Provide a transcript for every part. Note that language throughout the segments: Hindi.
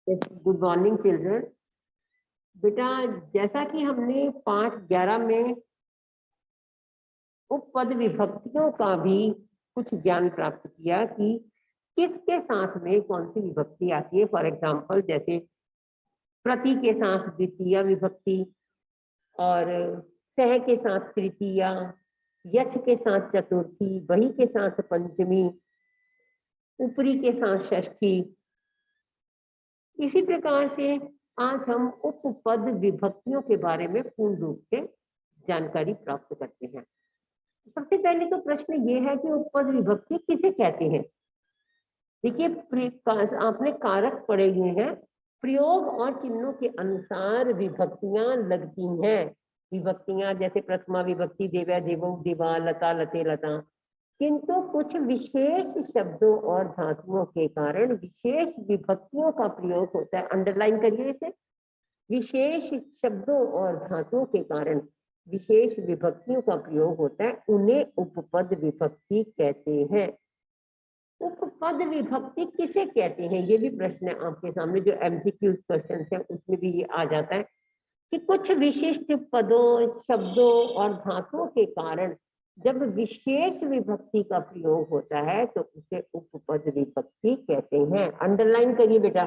Good morning children. बेटा, जैसा कि हमने पाठ 11 में उपपद विभक्तियों का भी कुछ ज्ञान प्राप्त किया कि किसके साथ में कौन सी विभक्ति आती है। फॉर एग्जाम्पल, जैसे प्रति के साथ द्वितीय विभक्ति, और सह के साथ तृतीय, यच के साथ चतुर्थी, वही के साथ पंचमी, ऊपरी के साथ षष्ठी। इसी प्रकार से आज हम उपपद विभक्तियों के बारे में पूर्ण रूप से जानकारी प्राप्त करते हैं। सबसे पहले तो प्रश्न ये है कि उपपद विभक्ति किसे कहते हैं। देखिए, आपने कारक पढ़े हुए हैं। प्रयोग और चिन्हों के अनुसार विभक्तियां लगती हैं। विभक्तियां जैसे प्रथमा विभक्ति देवै देवौ दिवा, लता लते लता, किंतु कुछ विशेष शब्दों और धातुओं के कारण विशेष विभक्तियों का प्रयोग होता है। अंडरलाइन करिए इसे। विशेष शब्दों और धातुओं के कारण विशेष विभक्तियों का प्रयोग होता है, उन्हें उपपद विभक्ति कहते हैं। उपपद विभक्ति किसे कहते हैं, ये भी प्रश्न है आपके सामने, जो एमसीक्यू क्वेश्चन है उसमें भी ये आ जाता है कि कुछ विशिष्ट पदों, शब्दों और धातुओं के कारण जब विशेष विभक्ति का प्रयोग होता है तो उसे उपपद विभक्ति कहते हैं। अंडरलाइन करिए बेटा।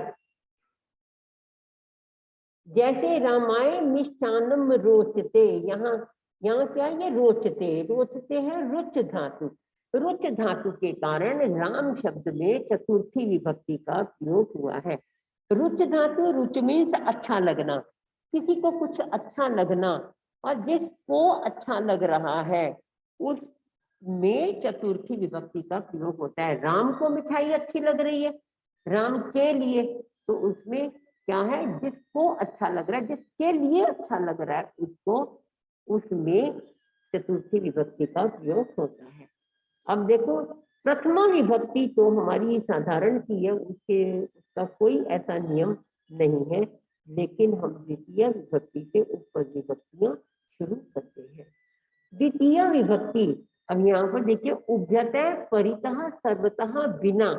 जैसे रामायण मिष्ठान्नम रोचते, यहाँ क्या ये रोचते, रोचते है रुच धातु। रुच धातु के कारण राम शब्द में चतुर्थी विभक्ति का प्रयोग हुआ है। रुच धातु, रुच मीन्स अच्छा लगना, किसी को कुछ अच्छा लगना, और जिसको अच्छा लग रहा है उसमें चतुर्थी विभक्ति का प्रयोग होता है। राम को मिठाई अच्छी लग रही है, राम के लिए, तो उसमें क्या है, जिसको अच्छा लग रहा है, जिसके लिए अच्छा लग रहा है उसको, उसमें चतुर्थी विभक्ति का प्रयोग होता है। अब देखो, प्रथमा विभक्ति तो हमारी साधारण सी है, उसका कोई ऐसा नियम नहीं है, लेकिन हम द्वितीय विभक्ति से उपपद विभक्तियां शुरू करते हैं। द्वितीय विभक्ति, अब यहाँ पर देखिए, उभयतः, परितः, सर्वतः, बिना,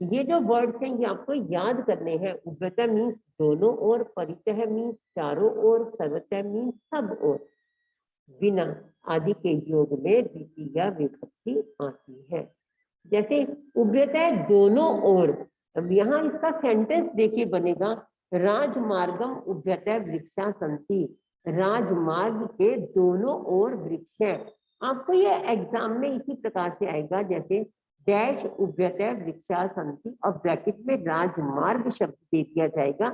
ये जो वर्ड्स हैं ये आपको याद करने हैं। उभयतः मीन्स दोनों ओर, परितः मीन्स चारों ओर, सर्वतः मीन्स सब ओर, बिना आदि के योग में द्वितीय विभक्ति आती है। जैसे उभयतः दोनों ओर, अब यहाँ इसका सेंटेंस देखिए बनेगा, राजमार्गम उभयतः वृक्षा सन्ति, राजमार्ग के दोनों ओर वृक्ष है। आपको ये एग्जाम में इसी प्रकार से आएगा, जैसे डैश उभयतः वृक्षा सन्ति और ब्रैकेट में राजमार्ग शब्द दे दिया जाएगा,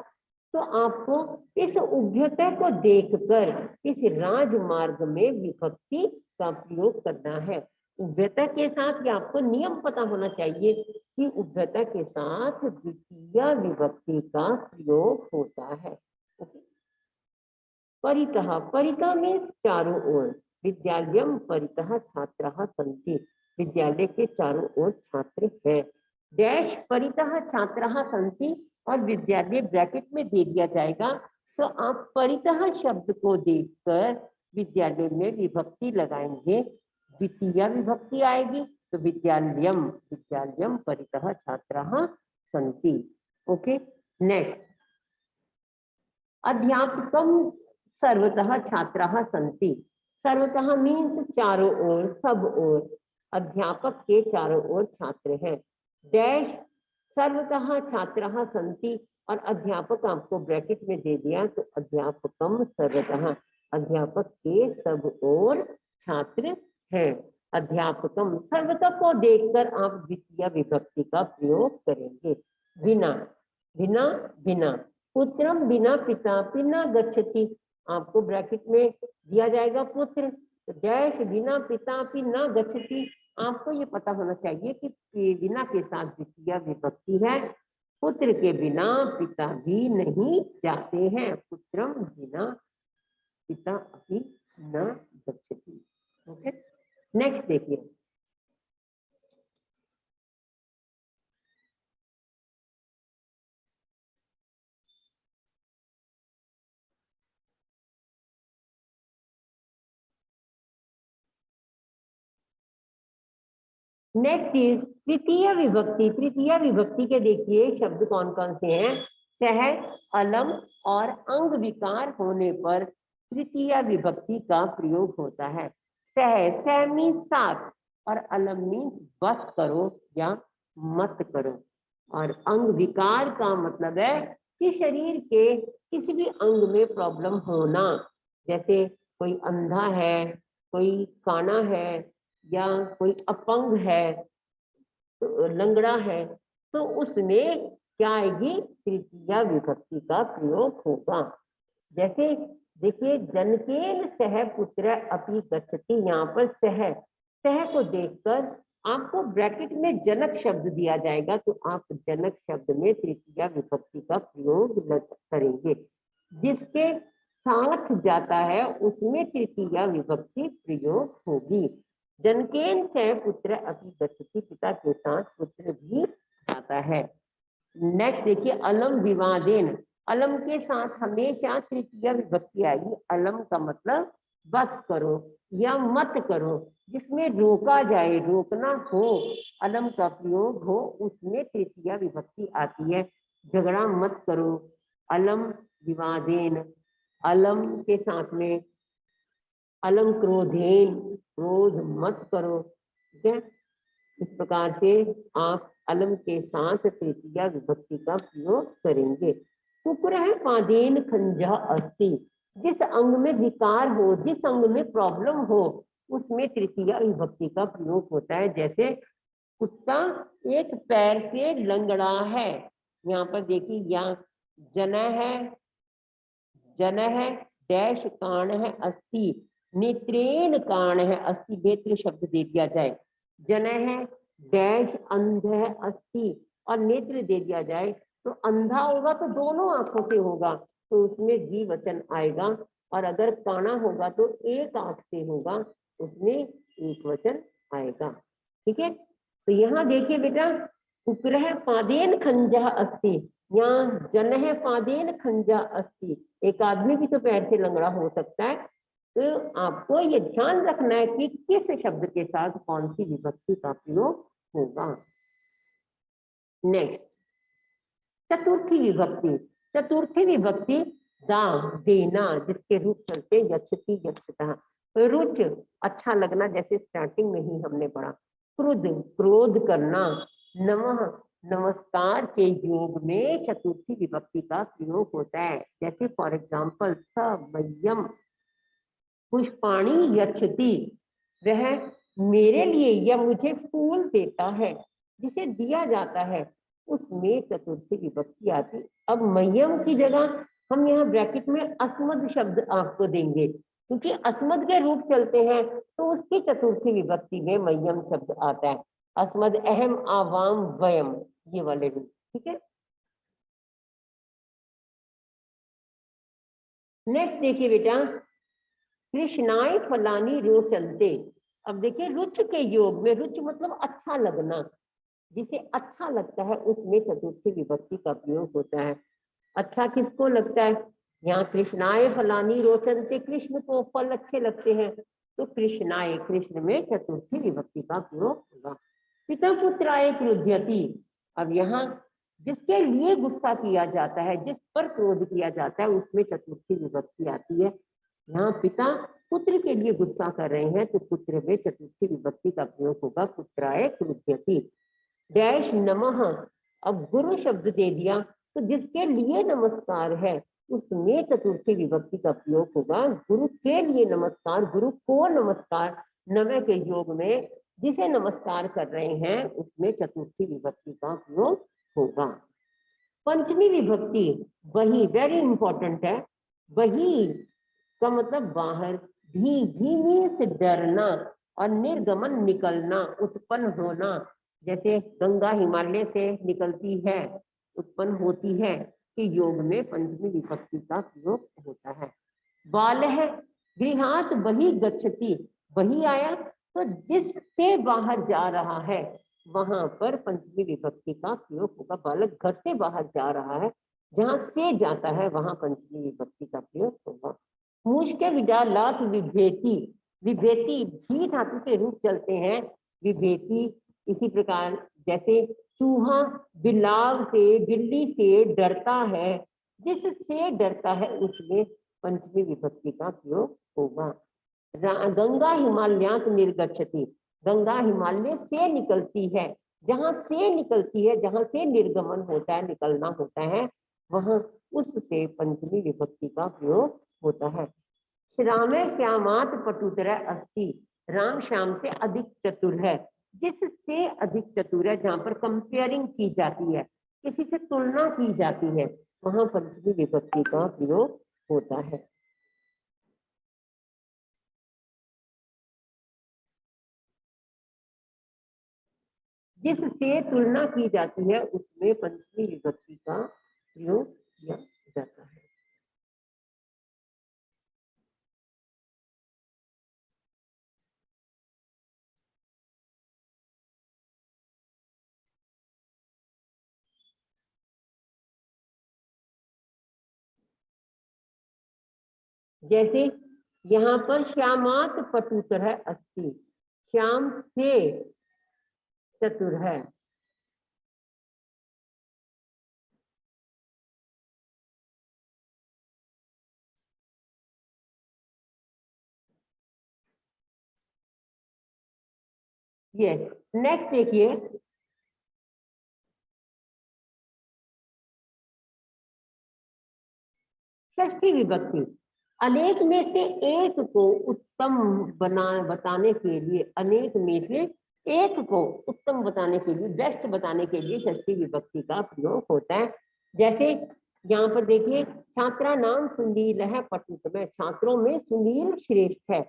तो आपको इस उभयतः को देखकर इस राजमार्ग में विभक्ति का प्रयोग करना है। उभयतः के साथ ये आपको नियम पता होना चाहिए कि उभयतः के साथ द्वितीय विभक्ति का प्रयोग होता है। परितः, परितः मीन्स चारों ओर, विद्यालयम परितः छात्राः सन्ति, विद्यालय के चारों ओर छात्र हैं। डैश परितः छात्राः सन्ति और विद्यालय ब्रैकेट में दे दिया जाएगा, तो आप परितः शब्द को देखकर विद्यालय में विभक्ति लगाएंगे, द्वितीय विभक्ति आएगी, तो विद्यालयम, विद्यालयम परितः छात्राः सन्ति। ओके, नेक्स्ट, अध्यापकम सर्वतः छात्राः सन्ति। सर्वतः मीन्स चारों ओर, सब ओर, अध्यापक के चारों ओर छात्र हैं। डैश सर्वतः छात्राः सन्ति और अध्यापक आपको ब्रैकेट में दे दिया, तो अध्यापकम सर्वतः, अध्यापक के सब ओर छात्र हैं। अध्यापकम, सर्वतः को देखकर आप द्वितीय विभक्ति का प्रयोग करेंगे। बिना, बिना, बिना, पुत्रम बिना पितापि न गच्छति, आपको ब्रैकेट में दिया जाएगा पुत्र, डैश बिना पितापि न गच्छति। आपको ये पता होना चाहिए कि बिना के साथ द्वितीय विभक्ति है, पुत्र के बिना पिता भी नहीं जाते हैं। पुत्रम बिना पिता अभी न गच्छति। ओके, नेक्स्ट देखिए, नेक्स्ट इज तृतीय विभक्ति। तृतीय विभक्ति के देखिए शब्द कौन कौन से हैं। सह, अलम और अंग विकार होने पर तृतीया विभक्ति का प्रयोग होता है। सह मीन्स साथ और अलम मीन्स बस करो या मत करो। और अंग विकार का मतलब है कि शरीर के किसी भी अंग में प्रॉब्लम होना, जैसे कोई अंधा है, कोई काना है, या कोई अपंग है, तो लंगड़ा है, तो उसमें क्या आएगी, तृतीया विभक्ति का प्रयोग होगा। जैसे देखिए, जनकेन सह पुत्र अपि गच्छति, यहाँ पर सह को देखकर आपको ब्रैकेट में जनक शब्द दिया जाएगा, तो आप जनक शब्द में तृतीया विभक्ति का प्रयोग करेंगे। जिसके साथ जाता है उसमें तृतीया विभक्ति प्रयोग होगी। जनकेन सह पुत्र अपि गच्छति, पिता के साथ पुत्र भी जाता है। नेक्स्ट देखिए, अलम विवादेन, अलम के साथ हमेशा तृतीया विभक्ति आएगी। अलम का मतलब बस करो या मत करो, जिसमें रोका जाए, रोकना हो, अलम का प्रयोग हो, उसमें तृतीया विभक्ति आती है। झगड़ा मत करो, अलम विवादेन, अलम के साथ में अलम क्रोधेन, क्रोध मत करो। ठीक है, इस प्रकार से आप अलम के साथ तृतीया विभक्ति का प्रयोग करेंगे। कुकुरः पादेन खंजा अस्ति, जिस अंग में विकार हो, जिस अंग में प्रॉब्लम हो, उसमें तृतीया विभक्ति का प्रयोग होता है। जैसे कुत्ता एक पैर से लंगड़ा है, यहाँ पर देखिए, यहाँ जन है डैश काण है अस्ति, नेत्रेण काण है अस्ति, नेत्र शब्द दे दिया जाए। जन है डैश अंध है अस्ति और नेत्र दे दिया जाए, तो अंधा होगा तो दोनों आंखों से होगा, तो उसमें द्विवचन आएगा। और अगर काना होगा तो एक आंख से होगा, उसमें एक वचन आएगा। ठीक है, तो यहाँ देखिए बेटा, कुक्रह पादेन खंजा अस्ति, यहाँ जन है पादेन खंजा अस्ति, एक आदमी भी तो पैर से लंगड़ा हो सकता है। तो आपको ये ध्यान रखना है कि किस शब्द के साथ कौन सी विभक्ति का प्रयोग होगा। नेक्स्ट, चतुर्थी विभक्ति। चतुर्थी विभक्ति दा, देना, जिसके रूप चलते यच्छति यच्छतः। रुच, अच्छा लगना, जैसे स्टार्टिंग में ही हमने पढ़ा। क्रुद्ध, क्रोध करना। नमः, नमस्कार के योग में चतुर्थी विभक्ति का प्रयोग होता है। जैसे फॉर एग्जाम्पल, स मह्यम पुष्पाणि यच्छति, वह मेरे लिए या मुझे फूल देता है, जिसे दिया जाता है, उसमें चतुर्थी विभक्ति आती। अब मह्यम की जगह हम यहाँ ब्रैकेट में अस्मद शब्द आपको देंगे, क्योंकि अस्मद के रूप चलते हैं, तो उसकी चतुर्थी विभक्ति में मह्यम शब्द आता है। अस्मद, अहम, आवाम, वयम, ये वाले रूप। ठीक है, नेक्स्ट देखिए बेटा, कृष्णाय फलानी रोचन्ते। अब देखिए, रुच के योग में, रुच मतलब अच्छा लगना, जिसे अच्छा लगता है उसमें चतुर्थी विभक्ति का प्रयोग होता है। अच्छा किसको लगता है, यहाँ कृष्णाय फलानी रोचन्ते, कृष्ण को फल अच्छे लगते हैं, तो कृष्णाय, कृष्ण में चतुर्थी विभक्ति का प्रयोग होगा। पिता पुत्राय क्रुध्यति, अब यहाँ जिसके लिए गुस्सा किया जाता है, जिस पर क्रोध किया जाता है, उसमें चतुर्थी विभक्ति आती है। यहाँ पिता पुत्र के लिए गुस्सा कर रहे हैं, तो पुत्र में चतुर्थी विभक्ति का प्रयोग होगा, पुत्राय क्रुध्यति। डैश नमः, अब गुरु शब्द दे दिया, तो जिसके लिए नमस्कार है उसमें चतुर्थी विभक्ति का प्रयोग होगा। गुरु के लिए नमस्कार, गुरु को नमस्कार, नमः के योग में जिसे नमस्कार कर रहे हैं उसमें चतुर्थी विभक्ति का प्रयोग होगा। पंचमी विभक्ति वही, वेरी इंपॉर्टेंट है। वही का मतलब बाहर, भी मीन्स डरना, और निर्गमन निकलना, उत्पन्न होना। जैसे गंगा हिमालय से निकलती है, उत्पन्न होती है, कि योग में पंचमी विभक्ति का प्रयोग होता है। बाल है गृहात वही गच्छति, वही आया तो जिससे बाहर जा रहा है, वहां पर पंचमी विभक्ति का प्रयोग होगा। बालक घर से बाहर जा रहा है, जहां से जाता है वहां पंचमी विभक्ति का प्रयोग होगा। मूष के विडालात विभेति, विभेति भी धातु के रूप चलते हैं, विभेति। इसी प्रकार जैसे चूहा बिलाव से, बिल्ली से डरता है, जिससे डरता है उसमें पंचमी विभक्ति का प्रयोग होगा। गंगा हिमालयात निर्गच्छति, गंगा हिमालय से निकलती है, जहां से निकलती है, जहां से निर्गमन होता है, निकलना होता है, वहां उससे पंचमी विभक्ति का प्रयोग होता है। श्यामे श्यामात पटुतर अस्ति, राम श्याम से अधिक चतुर है, जिससे अधिक चतुर है, जहां पर कंपेयरिंग की जाती है, किसी से तुलना की जाती है, वहां पंचमी विभक्ति का प्रयोग होता है। जिससे तुलना की जाती है उसमें पंचमी विभक्ति का प्रयोग किया जाता है। जैसे यहाँ पर श्यामात पटुतर है अस्ति, श्याम से चतुर है। यस, नेक्स्ट देखिए, षष्ठी विभक्ति। अनेक में से एक को उत्तम बताने के लिए, अनेक में से एक को उत्तम बताने के लिए, बेस्ट बताने के लिए षष्ठी विभक्ति का प्रयोग होता है। जैसे यहाँ पर देखिए, छात्रा नाम सुनील है पटुतम, छात्रों में सुनील श्रेष्ठ है।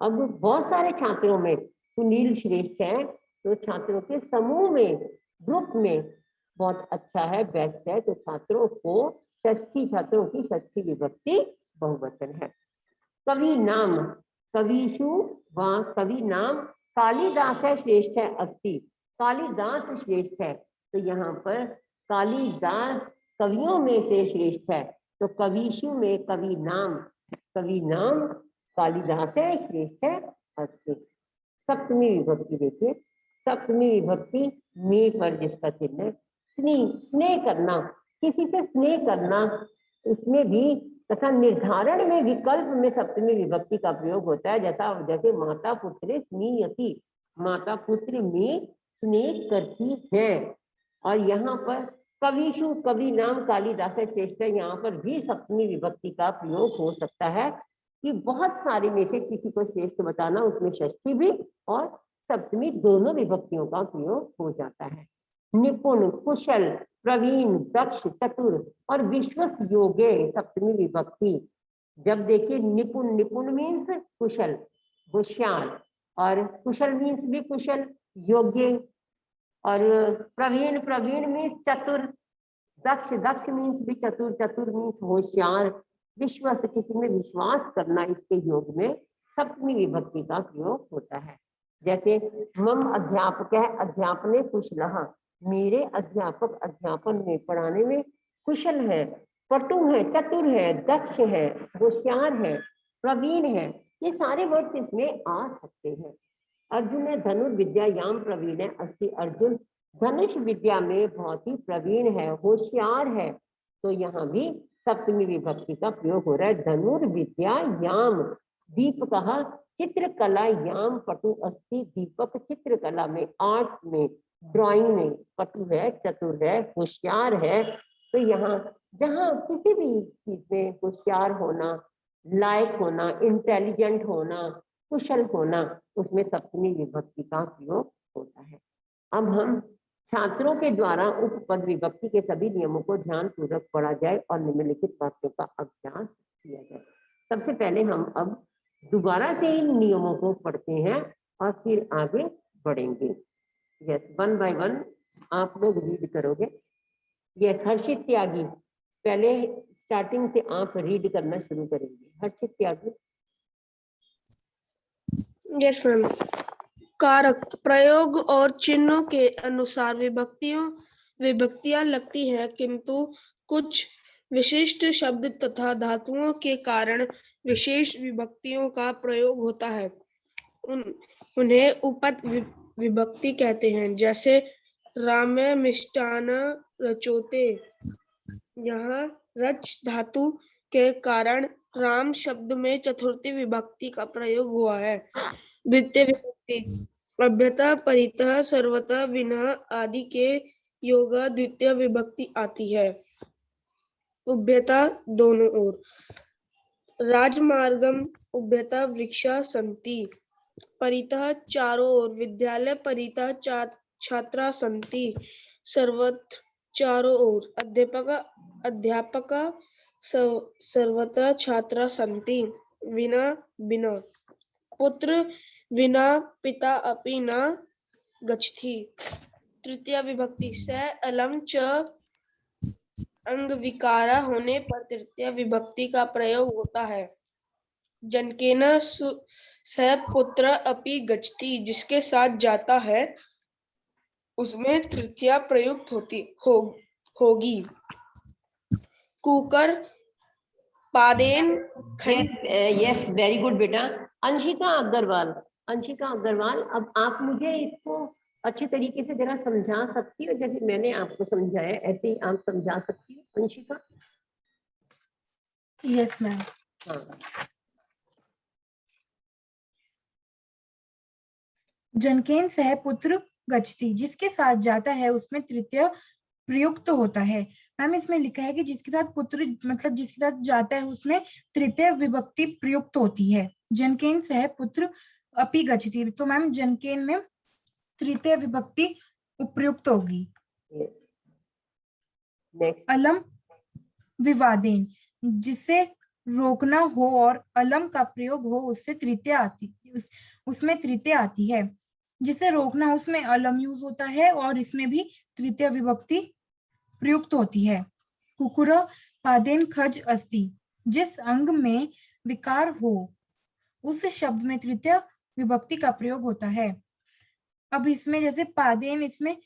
अब बहुत सारे छात्रों में सुनील श्रेष्ठ है, तो छात्रों के समूह में, ग्रुप में बहुत अच्छा है, बेस्ट है, तो छात्रों को षष्ठी, छात्रों की षष्ठी विभक्ति बहुवचन है। कवि नाम, कविषु व कवि नाम कालिदास है श्रेष्ठ है अस्ति, कालिदास श्रेष्ठ है, तो यहाँ पर कालिदास कवियों में से श्रेष्ठ है, तो कविषु में कवि नाम कालिदास है, श्रेष्ठ है अस्ति। सप्तमी विभक्ति देखिए, सप्तमी विभक्ति में पर जिसका चिन्ह है, स्नेह करना, किसी से स्नेह करना, उसमें भी तथा निर्धारण में विकल्प में सप्तमी विभक्ति का प्रयोग होता है। जैसे माता पुत्र स्नेहति, माता पुत्र में स्नेह करती है। और यहाँ पर कविषु, कवि नाम कालिदास श्रेष्ठ है, यहाँ पर भी सप्तमी विभक्ति का प्रयोग हो सकता है कि बहुत सारे में से किसी को श्रेष्ठ बताना, उसमें षष्ठी भी और सप्तमी दोनों विभक्तियों का प्रयोग हो जाता है। निपुण, कुशल, प्रवीण, दक्ष, चतुर और विश्वस योग्य सप्तमी विभक्ति। जब देखिए निपुण, निपुण मीन्स कुशल, होशियार, और कुशल मीन्स भी कुशल, योग्य, और प्रवीण, प्रवीण मीन्स चतुर, दक्ष, दक्ष मीन्स भी चतुर, चतुर मीन्स होशियार, विश्वास, किसी में विश्वास करना, इसके योग में सप्तमी विभक्ति का प्रयोग होता है। जैसे मम अध्यापक है अध्यापने कुशलः, मेरे अध्यापक अध्यापन में, पढ़ाने में कुशल है, पटु है, चतुर है, दक्ष है, होशियार है, प्रवीण है, ये सारे वर्ड्स इसमें आ सकते हैं। अर्जुन है धनुर्विद्यायाम प्रवीण है अस्ति, अर्जुन धनुष विद्या में बहुत ही प्रवीण है, होशियार है, तो यहाँ भी सप्तमी विभक्ति का प्रयोग हो रहा है। धनुर्विद्यायाम, दीपकः चित्रकला याम पटु अस्ति, दीपक चित्रकला में, आर्ट्स में, ड्राइंग में पटु है, चतुर है, होशियार है, तो यहाँ जहाँ किसी भी चीज में होशियार होना, लायक होना, इंटेलिजेंट होना, कुशल होना, उसमें सप्तमी विभक्ति का प्रयोग होता है। अब हम छात्रों के द्वारा उपपद विभक्ति के सभी नियमों को ध्यान पूर्वक पढ़ा जाए और निम्नलिखित वाक्यों का अभ्यास किया जाए। सबसे पहले हम अब दोबारा से इन नियमों को पढ़ते हैं और फिर आगे बढ़ेंगे। यस, वन बाय वन आप लोग रीड करोगे। यस, हर्षित त्यागी, पहले स्टार्टिंग से आप रीड करना शुरू करेंगे। हर्षित त्यागी। Yes ma'am. कारक, प्रयोग और चिन्हों के अनुसार विभक्तियां लगती हैं, किंतु कुछ विशिष्ट शब्द तथा धातुओं के कारण विशेष विभक्तियों का प्रयोग होता है। उन्हें उपपद विभक्ति कहते हैं। जैसे रामे मिष्टान रचोते। यहाँ रच धातु के कारण राम शब्द में चतुर्थी विभक्ति का प्रयोग हुआ है। द्वितीय विभक्ति अभ्यता परितः सर्वतः विनः आदि के योग द्वितीय विभक्ति आती है। उभयता दोनों ओर। राजमार्गम उभयता वृक्षा संति। परितः चारों ओर। विद्यालय परितः छात्रा संति। सर्वत्र चारों ओर। अध्यापक सर्वतः छात्रा संति। विना बिना। पुत्र विना पिता अपि न गच्छति। तृतीय विभक्ति स अलम च अंग विकारा होने पर तृतीय विभक्ति का प्रयोग होता है। जनकेन सह पुत्र अपि गच्छति, जिसके साथ जाता है उसमें तृतीया प्रयुक्त होगी। कुकर पादेन यस वेरी गुड बेटा। अंशिका अग्रवाल, अब आप मुझे इसको अच्छे तरीके से जरा समझा सकती हो, जैसे मैंने आपको समझाया ऐसे ही आप समझा सकती हो अंशिका? Yes ma'am. हाँ, जनकेन सह पुत्र गच्छति, जिसके साथ जाता है उसमें तृतीय प्रयुक्त होता है। मैम इसमें लिखा है कि जिसके साथ पुत्र मतलब जिसके साथ जाता है उसमें तृतीय विभक्ति प्रयुक्त होती है। जनकेन सह पुत्र अपि गच्छति, तो मैम जनकेन में तृतीय विभक्ति उपयुक्त होगी। अलम विवादेन, जिसे रोकना हो और अलम का प्रयोग हो उससे तृतीय उसमें तृतीय आती है। जिसे रोकना उसमें अलम यूज होता है और इसमें भी तृतीय विभक्ति प्रयुक्त होती है। कुकुर पादेन खज अस्ति, जिस अंग में विकार हो उस शब्द में तृतीय विभक्ति का प्रयोग होता है। अब इसमें जैसे पादेन इसमें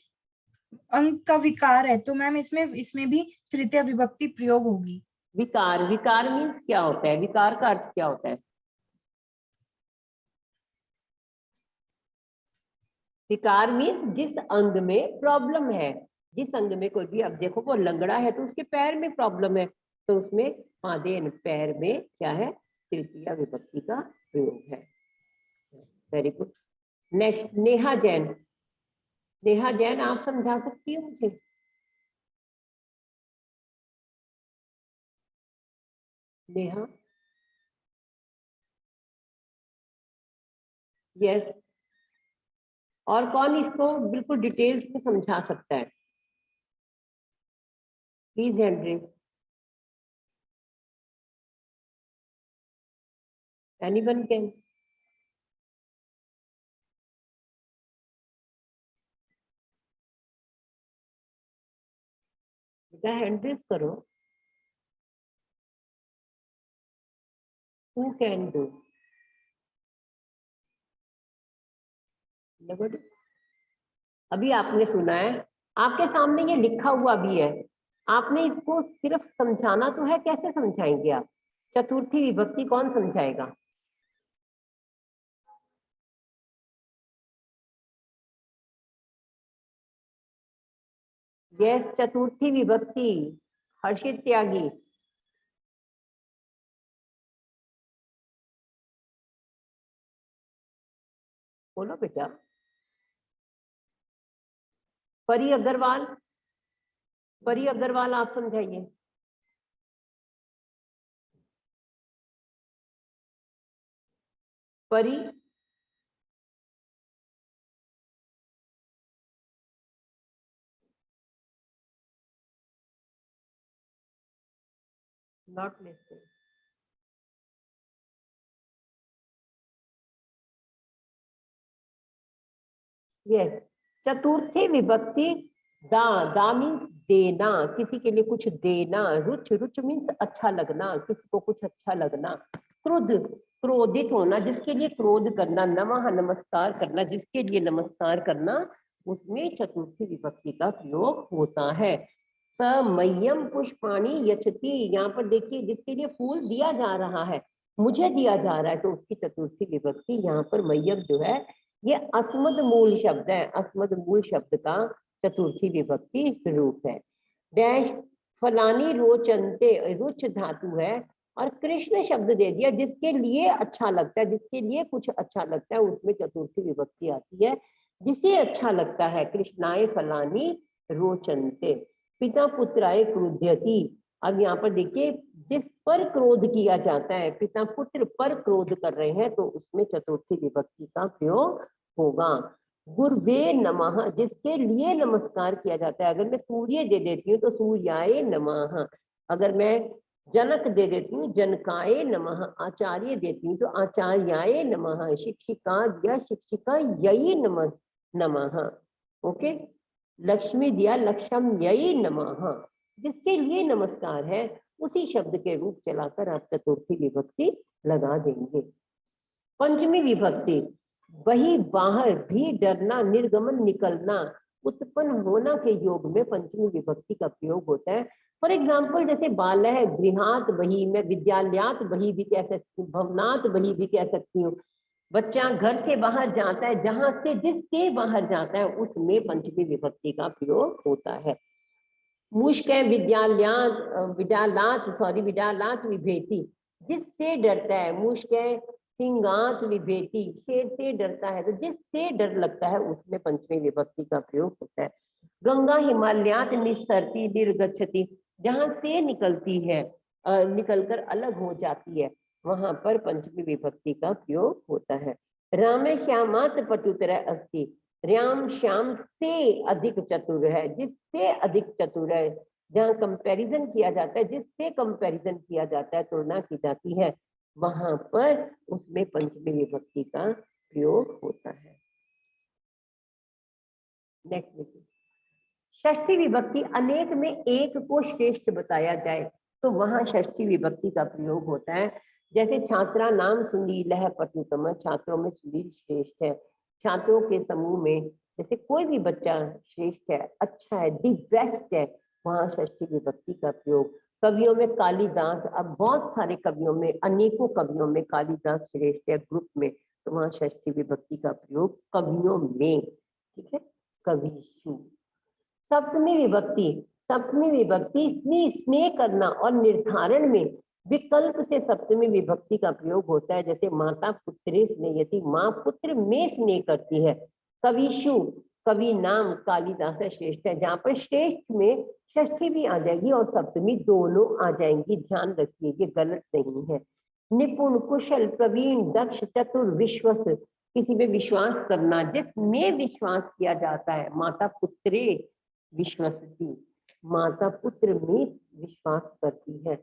अंग का विकार है तो मैम इसमें भी तृतीय विभक्ति प्रयोग होगी। विकार मीन्स क्या होता है? विकार का अर्थ क्या होता है? विकार मीन्स जिस अंग में प्रॉब्लम है, जिस अंग में कोई भी, अब देखो वो लंगड़ा है तो उसके पैर में प्रॉब्लम है, तो उसमें पादेन पैर में क्या है? तृतीय विभक्ति का प्रयोग है। Very good. Next Neha Jain. Neha Jain आप समझा सकती हो मुझे? नेहा? यस। और कौन इसको बिल्कुल डिटेल्स में समझा सकता है? Please hand raise. Anyone can? बेटा हैंड रेज करो। Who can do? अभी आपने सुना है, आपके सामने ये लिखा हुआ भी है, आपने इसको सिर्फ समझाना तो है। कैसे समझाएंगे आप? चतुर्थी विभक्ति कौन समझाएगा? यस, चतुर्थी विभक्ति। हर्षित त्यागी। बोलो बेटा। परी अग्रवाल, आप समझाइए। परी? Not listing. यस, चतुर्थी विभक्ति दा मीन्स देना, किसी के लिए कुछ देना। रुच मीन्स अच्छा लगना, किसी को कुछ अच्छा लगना। क्रोधित होना, जिसके लिए क्रोध करना। नमः नमस्कार करना, जिसके लिए नमस्कार करना, उसमें चतुर्थी विभक्ति का प्रयोग होता है। समयम पुष्पाणि यच्छति, यहाँ पर देखिए जिसके लिए फूल दिया जा रहा है, मुझे दिया जा रहा है, तो उसकी चतुर्थी विभक्ति यहाँ पर मय्यम जो है ये अस्मद मूल शब्द है। अस्मद मूल शब्द का चतुर्थी विभक्ति रूप है। डैश फलानी रोचनते, रुच धातु है और कृष्ण शब्द दे दिया, जिसके लिए अच्छा लगता है, जिसके लिए कुछ अच्छा लगता है उसमें चतुर्थी विभक्ति आती है। जिसे अच्छा लगता है, कृष्णाय फलानी रोचनते, पिता पुत्राय क्रुध्यति। अब यहाँ पर देखिए, जिस पर क्रोध किया जाता है, पिता पुत्र पर क्रोध कर रहे हैं, तो उसमें चतुर्थी विभक्ति का प्रयोग होगा। गुरुवे नमः, जिसके लिए नमस्कार किया जाता है, अगर मैं सूर्य दे देती हूँ तो सूर्याय नमः, अगर मैं जनक दे देती हूँ जनकाय नमः, आचार्य देती हूँ तो आचार्याय नमः, शिक्षिका दिया शिक्षिका यही नमः, ओके। लक्ष्मी दिया लक्ष्म यही नमः, जिसके लिए नमस्कार है उसी शब्द के रूप चलाकर आप चतुर्थी विभक्ति लगा देंगे। पंचमी विभक्ति, वही बाहर भी डरना, निर्गमन निकलना, उत्पन्न होना के योग में पंचमी विभक्ति का प्रयोग होता है। फॉर एग्जाम्पल जैसे बाल है, गृहात बही, मैं विद्यालयात बही भी कह सकती हूँ, भवनात बही भी कह सकती हूँ। बच्चा घर से बाहर जाता है, जहां से जिससे बाहर जाता है उसमें पंचमी विभक्ति का प्रयोग होता है। मुश्क विद्यालात विभेति, जिससे डरता है, मुश्क सिंगात विभेति, शेर से डरता है, तो जिससे डर लगता है उसमें पंचमी विभक्ति का प्रयोग होता है। गंगा हिमालयात निस्सरति निर्गच्छति, जहां से निकलती है, निकलकर अलग हो जाती है, वहां पर पंचमी विभक्ति का प्रयोग होता है। राम श्यामात पटुतर अस्ति, राम श्याम से अधिक चतुर है, जिससे अधिक चतुर है, जहाँ कंपैरिजन किया जाता है, जिससे कंपैरिजन किया जाता है, तुलना की जाती है, वहां पर उसमें पंचमी विभक्ति का प्रयोग होता है। नेक्स्ट देखिए, षष्ठी विभक्ति, अनेक में एक को श्रेष्ठ बताया जाए तो वहां षष्ठी विभक्ति का प्रयोग होता है। जैसे छात्रा नाम सुनील है पटुतम, छात्रों में सुनील श्रेष्ठ है। छात्रों के समूह में जैसे कोई भी बच्चा श्रेष्ठ है, अच्छा है, दी बेस्ट है, वहां षष्ठी विभक्ति का प्रयोग। कवियों में कालिदास, अब बहुत सारे कवियों में, अनेकों कवियों में कालिदास श्रेष्ठ है ग्रुप में, तो वहां षष्ठी विभक्ति का प्रयोग कवियों में, ठीक है, कविशु। सप्तमी विभक्ति, सप्तमी विभक्ति स्नेह करना और निर्धारण में विकल्प से सप्तमी विभक्ति का प्रयोग होता है। जैसे माता पुत्रे स्नेहयति, माँ पुत्र में स्नेह करती है। कविशु, कवि नाम कालिदास श्रेष्ठ है, जहाँ पर श्रेष्ठ में षष्ठी भी आ जाएगी और सप्तमी दोनों आ जाएंगी, ध्यान रखिए ये गलत नहीं है। निपुण, कुशल, प्रवीण, दक्ष, चतुर, विश्वस, किसी में विश्वास करना, जिसमें विश्वास किया जाता है। माता पुत्रे विश्वसती, माता पुत्र में विश्वास करती है,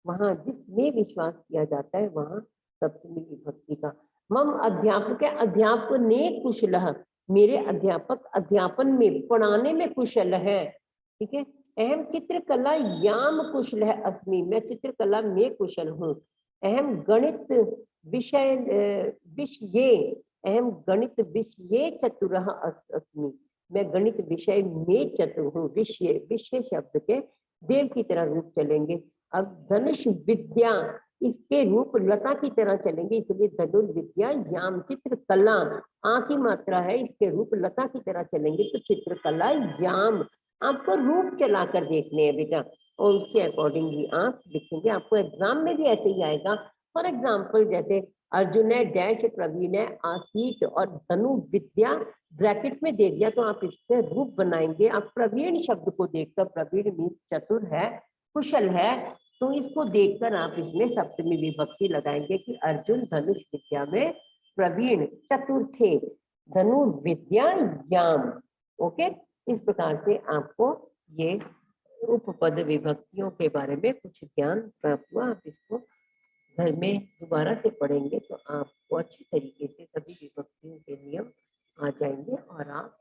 वहां जिसमें विश्वास किया जाता है वहां सप्तमी विभक्ति का। मम अध्यापक, अध्यापक ने कुशल, मेरे अध्यापक अध्यापन में, पढ़ाने में कुशल है, ठीक है। अहम चित्रकला याम कुशल है अस्मि, मैं चित्रकला में कुशल हूँ। अहम गणित विषय अहम गणित विषय चतुर अस्मि, मैं गणित विषय में चतुर हूँ। विषय, विषय शब्द के देव की तरह रूप चलेंगे। अब धनुष विद्या, इसके रूप लता की तरह चलेंगे, इसलिए धनुर्विद्या याम। चित्रकला आ की मात्रा है, इसके रूप लता की तरह चलेंगे, तो चित्रकला याम। आपको रूप चलाकर देखने हैं बेटा, और उसके अकॉर्डिंग ही आप लिखेंगे। आपको एग्जाम में भी ऐसे ही आएगा। फॉर एग्जाम्पल जैसे अर्जुन है डैश प्रवीण है आसीत और धनु विद्या ब्रैकेट में दे दिया, तो आप इससे रूप बनाएंगे। आप प्रवीण शब्द को देखकर, प्रवीण मीन्स चतुर है, कुशल है, तो इसको देखकर आप इसमें सप्तमी विभक्ति लगाएंगे कि अर्जुन धनुष विद्या में प्रवीण चतुर थे, धनु विद्या याम। ओके, इस प्रकार से आपको ये उपपद विभक्तियों के बारे में कुछ ज्ञान प्राप्त हुआ। आप इसको घर में दोबारा से पढ़ेंगे तो आपको अच्छी तरीके से सभी विभक्तियों के नियम आ जाएंगे और आप